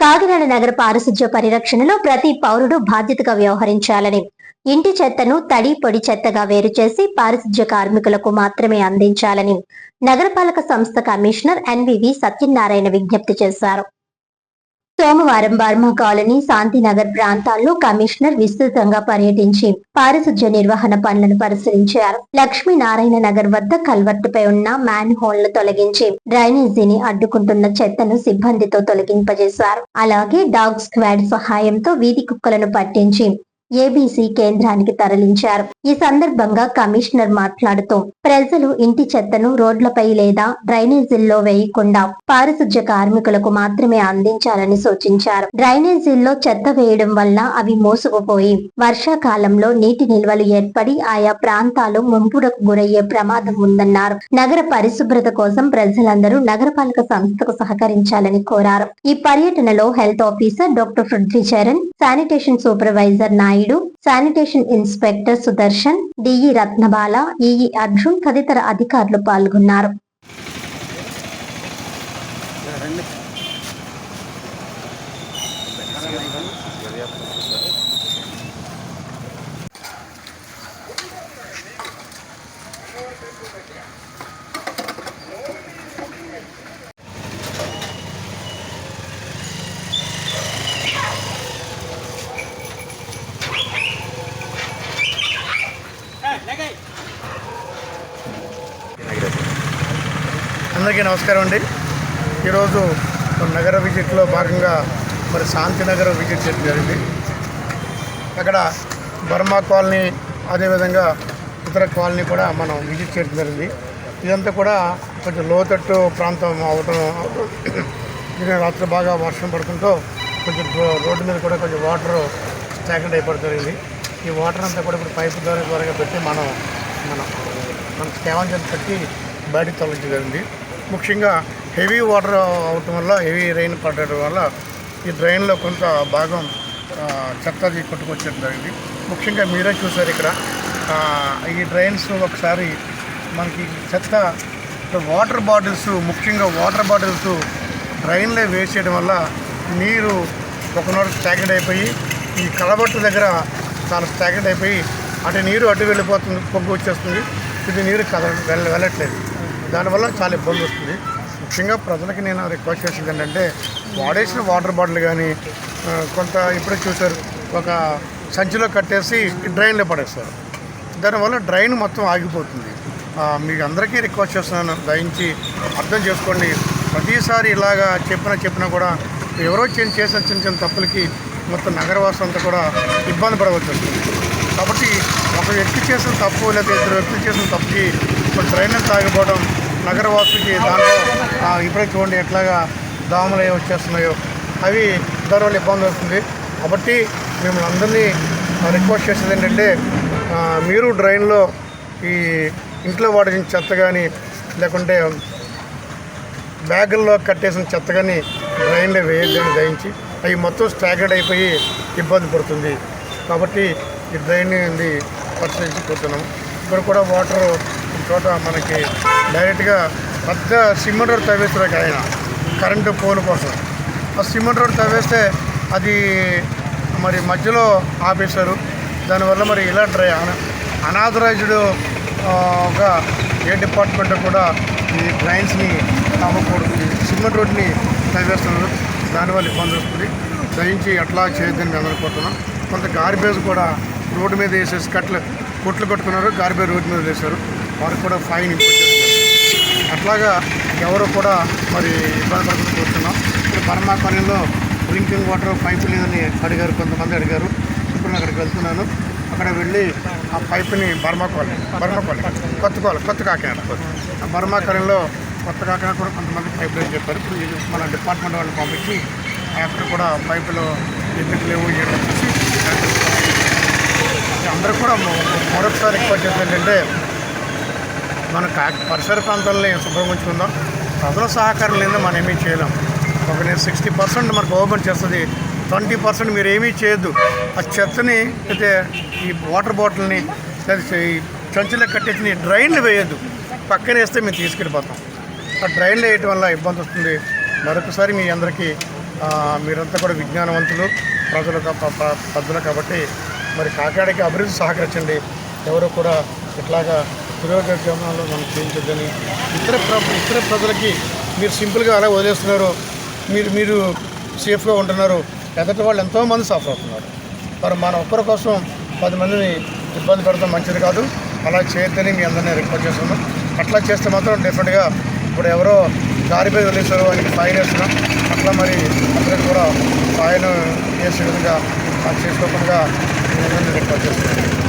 కాకినాడ నగర పారిశుధ్య పరిరక్షణలో ప్రతి పౌరుడు బాధ్యతగా వ్యవహరించాలని, ఇంటి చెత్తను తడి పొడి చెత్తగా వేరు చేసి పారిశుధ్య కార్మికులకు మాత్రమే అందించాలని నగరపాలక సంస్థ కమిషనర్ ఎన్వివి సత్యనారాయణ విజ్ఞప్తి చేశారు. సోమవారం బర్మా కాలనీ, శాంతినగర్ ప్రాంతాల్లో కమిషనర్ విస్తృతంగా పర్యటించి పారిశుధ్య నిర్వహణ పనులను పరిశీలించారు. లక్ష్మీనారాయణ నగర్ వద్ద కల్వర్టుపై ఉన్న మ్యాన్ హోల్ ను తొలగించి డ్రైనేజీని అడ్డుకుంటున్న చెత్తను సిబ్బందితో తొలగింపజేశారు. అలాగే డాగ్ స్క్వాడ్ సహాయంతో వీధి కుక్కలను పట్టించి ఏబీసీ కేంద్రానికి తరలించారు. ఈ సందర్భంగా కమిషనర్ మాట్లాడుతూ ప్రజలు ఇంటి చెత్తను రోడ్లపై లేదా డ్రైనేజీల్లో వేయకుండా పారిశుధ్య కార్మికులకు మాత్రమే అందించాలని సూచించారు. డ్రైనేజీల్లో చెత్త వేయడం వల్ల అవి మోసుకుపోయి వర్షాకాలంలో నీటి నిల్వలు ఏర్పడి ఆయా ప్రాంతాలు ముంపునకు గురయ్యే ప్రమాదం ఉందన్నారు. నగర పరిశుభ్రత కోసం ప్రజలందరూ నగరపాలక సంస్థకు సహకరించాలని కోరారు. ఈ పర్యటనలో health officer doctor Prithvicharan, sanitation supervisor Naidu, sanitation inspector Sudarshan, DE Ratnabala, EE Arjun తదితర అధికారులు పాల్గొన్నారు. అందరికీ నమస్కారం అండి. ఈరోజు నగర విజిట్లో భాగంగా మరి శాంతినగర్ విజిట్ చేయడం జరిగింది. అక్కడ బర్మా కాలనీ, అదేవిధంగా ఇతర కాలనీ కూడా మనం విజిట్ చేయడం జరిగింది. ఇదంతా కూడా కొంచెం లోతట్టు ప్రాంతం అవటం, రాత్రి బాగా వర్షం పడుతుంటూ కొంచెం రోడ్డు మీద కూడా కొంచెం వాటర్ స్టాగ్నెంట్ అయిపోతుంది. ఈ వాటర్ అంతా కూడా ఇప్పుడు పైపు ద్వారా పెట్టి మనం స్కావెంజర్ పెట్టి బయటకు తొలగించడం జరిగింది. ముఖ్యంగా హెవీ వాటర్ అవటం వల్ల, హెవీ రెయిన్ పడటం వల్ల ఈ డ్రైన్లో కొంత భాగం చెత్తది కొట్టుకొచ్చడం జరిగింది. ముఖ్యంగా మీరే చూసారు ఇక్కడ ఈ డ్రైన్స్ ఒకసారి మనకి చెత్త వాటర్ బాటిల్స్, ముఖ్యంగా వాటర్ బాటిల్స్ డ్రైన్లో వేసేయడం వల్ల నీరు ఒకనోడు స్టాగ్నెంట్ అయిపోయి ఈ కలబట్టు దగ్గర చాలా స్టాగ్నెంట్ అయిపోయి నీరు అటు వెళ్ళిపోతుంది, పొగ్గు వచ్చేస్తుంది. ఇది నీరు వెళ్ళట్లేదు. దానివల్ల చాలా ఇబ్బంది వస్తుంది. ముఖ్యంగా ప్రజలకి నేను రిక్వెస్ట్ చేసేది ఏంటంటే, వాడేసిన వాటర్ బాటిల్ కానీ కొంత ఇప్పుడే చూసారు ఒక సంచిలో కట్టేసి డ్రైన్లో పడేస్తారు. దానివల్ల డ్రైన్ మొత్తం ఆగిపోతుంది. మీకు అందరికీ రిక్వెస్ట్ చేస్తున్నాను, దయించి అర్థం చేసుకోండి. ప్రతిసారి ఇలాగా చెప్పినా కూడా ఎవరో చేసిన చిన్న తప్పులకి మొత్తం నగరవాసం అంతా కూడా ఇబ్బంది పడవలసి వస్తుంది. కాబట్టి ఒక వ్యక్తి చేసిన తప్పు లేదా ఇద్దరు వ్యక్తులు చేసిన తప్పుకి ఇప్పుడు డ్రైన్ తాగిపోవడం నగరవాసులకి, దాంట్లో ఇప్పుడే చూడండి ఎట్లాగా దోమలు వచ్చేస్తున్నాయో, అవి దానివల్ల ఇబ్బంది వస్తుంది. కాబట్టి మిమ్మల్ని అందరినీ రిక్వెస్ట్ చేసేది ఏంటంటే, మీరు డ్రైన్లో ఈ ఇంట్లో వాడిన చెత్త కానీ లేకుంటే బ్యాగుల్లో కట్టేసిన చెత్త కానీ డ్రైన్లో వేయద్దని దయించి, అవి మొత్తం స్టాగ్నెంట్ అయిపోయి ఇబ్బంది పడుతుంది. కాబట్టి ఈ డ్రైన్ పరిశీలించిపోతున్నాము. ఇక్కడ కూడా వాటర్ చోట మనకి డైరెక్ట్గా పెద్ద సిమెంట్ రోడ్ తవ్వేస్తారు ఆయన కరెంటు పోల్ కోసం. ఆ సిమెంట్ రోడ్ తవ్వేస్తే అది మరి మధ్యలో ఆపేశారు. దానివల్ల మరి ఇలా అనాథరైజ్డ్గా ఏ డిపార్ట్మెంట్ కూడా ఈ డ్రైన్స్ని అవ్వకూడదు. సిమెంట్ రోడ్ని తవ్వేస్తున్నారు, దానివల్ల ఇబ్బంది వస్తుంది. దయించి అట్లా చేయొద్దని మేము అనుకుంటున్నాం. కొంత గార్బేజ్ కూడా రోడ్డు మీద వేసేసి కొట్లు కట్టుకున్నారు, గార్బేజ్ రోడ్డు మీద వేశారు. వారికి కూడా ఫైన్ ఇంపోజ్ చేస్తారు. అట్లాగా ఎవరు కూడా మరి ఇబ్బంది పడుతూ కూర్చున్నాం. ఇప్పుడు బర్మా కాలనీలో డ్రింకింగ్ వాటర్ పైపు లేదని అడిగారు, కొంతమంది అడిగారు. ఇప్పుడు నేను అక్కడికి వెళ్తున్నాను. అక్కడ వెళ్ళి ఆ పైపుని బర్మా కాలనీ కొత్త కాకినాడ బర్మా కాలనీలో కొత్త కాకినాడ కూడా కొంతమంది పైపు లేదని చెప్పారు. ఇప్పుడు ఇది మన డిపార్ట్మెంట్ వాళ్ళని పంపించి అక్కడ కూడా పైపులో ఎందుకు లేవు చూసి అందరూ కూడా మరొకసారి రిక్వెస్ట్ చేసేది ఏంటంటే, మన పరిసర ప్రాంతాలని శుభ్రం ఉంచుకుందాం. ప్రజల సహకారం లేదా మనం ఏమీ చేయలేం. ఒక 60% మన గవర్నమెంట్ చేస్తుంది, 20% మీరు ఏమీ చేయొద్దు. ఆ చెత్తని అయితే ఈ వాటర్ బాటిల్ని ఈ సంచిలో కట్టేసి డ్రైన్లు వేయొద్దు, పక్కన వేస్తే మేము తీసుకెళ్ళిపోతాం. ఆ డ్రైన్లు వేయటం వల్ల ఇబ్బంది వస్తుంది. మరొకసారి మీ అందరికీ మీరంతా కూడా విజ్ఞానవంతులు ప్రజలు కాబట్టి మరి కాకినాడకి అభివృద్ధి సహకరించండి. ఎవరు కూడా ఇట్లాగా పురోగమనంలో మనం చేయించొద్దని ఇతర ప్రజలకి మీరు సింపుల్గా అలా వదిలేస్తున్నారు. మీరు సేఫ్గా ఉంటున్నారు. ఎదటి వాళ్ళు ఎంతోమంది సఫర్ అవుతున్నారు. మరి మన ఒక్కరి కోసం 10 మందిని ఇబ్బంది పెడతాం మంచిది కాదు. అలా చేయొద్దని మీ అందరినీ రిక్వెస్ట్ చేస్తున్నాం. అట్లా చేస్తే మాత్రం డెఫినెట్గా ఇప్పుడు ఎవరో దారిపై వదిలేశారు ఆయనకి ఫైన్ వేస్తున్నాం. అట్లా మరి అందరికీ కూడా ఫైన్ వేసే విధంగా చేసుకోకుండా మీ అందరినీ రిక్వెస్ట్ చేస్తున్నాం.